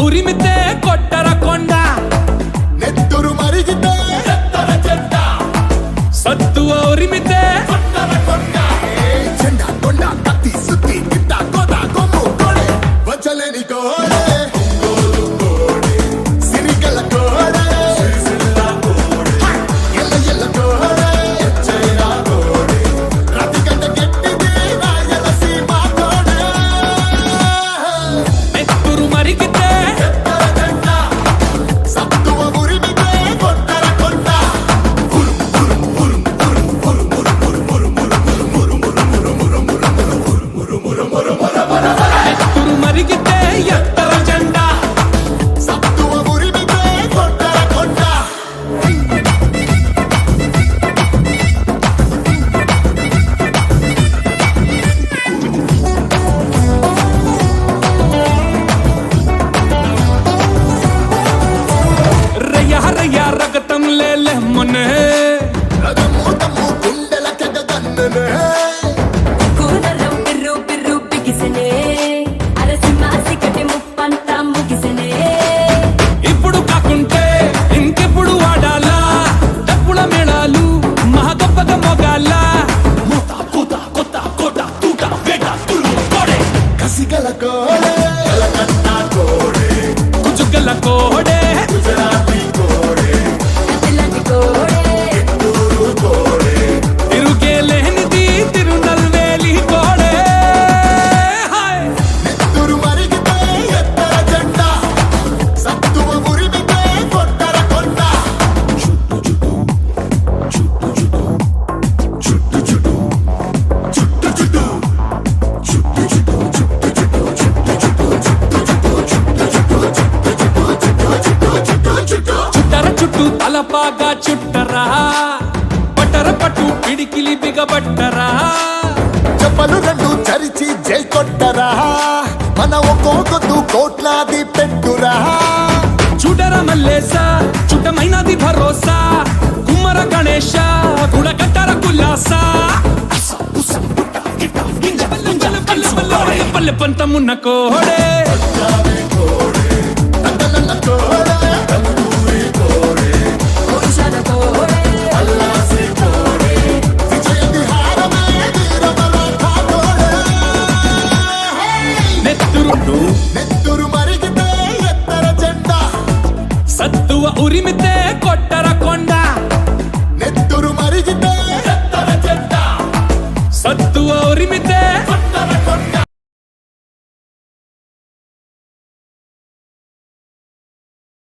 ఉరిమితే కొట్టర కొండ నెత్తురు మరిగితే సత్తువ ఉరిమితే చెండా కొండ కత్తి సుత్తి గిట్ట కోట కొమ్ము కోడే వచ్చలేని కోడే సిరిగల కోడే ఎల్ల ఎల్ల కోడే చైనా కోడే రాతి గంట గట్టిది రాయలసీమ కోడే నెత్తురు మరిగితే సత్తువ ఉరిమితే కొట్టర కొండ నెత్తురు మరిగితే ఎత్తర జెండా సత్తువ ఉరిమితే కొట్టర కొండ రయ్య రయ్య రగతం లేలే మొన్నే రగము తమ్ము గుండెల కెగగన్ననే కూనరం పిర్రు పిర్రు పిగిసనే అరసింహాసి కటి ముప్పంతా ముగిసనే ఇప్పుడు కాకుంటే ఇంకెప్పుడు వాడాలా డప్పుల మేళాలు మహా గొప్పగా మొగాల మూత కూత కొత్త కోట తూట వేట తురు కోడే కసిగల కోడే కలకత్తా కోడే కుజుగల కోడే గుజరాతీ కోడే ఇలాంటి కోడే తూరు కోడే తిరుగే లేనిది తిరునల్వేలి కోడే హాయ్ నెత్తురు మరిగితే ఎత్తర జెండా సత్తువ ఉరిమితే కొట్టర కొండ చుట్టు చుట్టు చుట్టు చుట్టు చుట్టు చుట్టు చుట్టు చుట్టర చుట్టూ తలపాగా చుట్టరా పట్టర పట్టు పిడికిలి బిగబట్టరా చెప్పలు రెండు చరిచి జై కొట్టరా మన ఒక్కొక్కదు కోట్లాది పెట్టురా చూడర మల్లేస చుట్టమైనది భరోసా కుమ్మర గణేశ గుడగట్టర కుల్లాస పల్లె పంతమున్న కోడే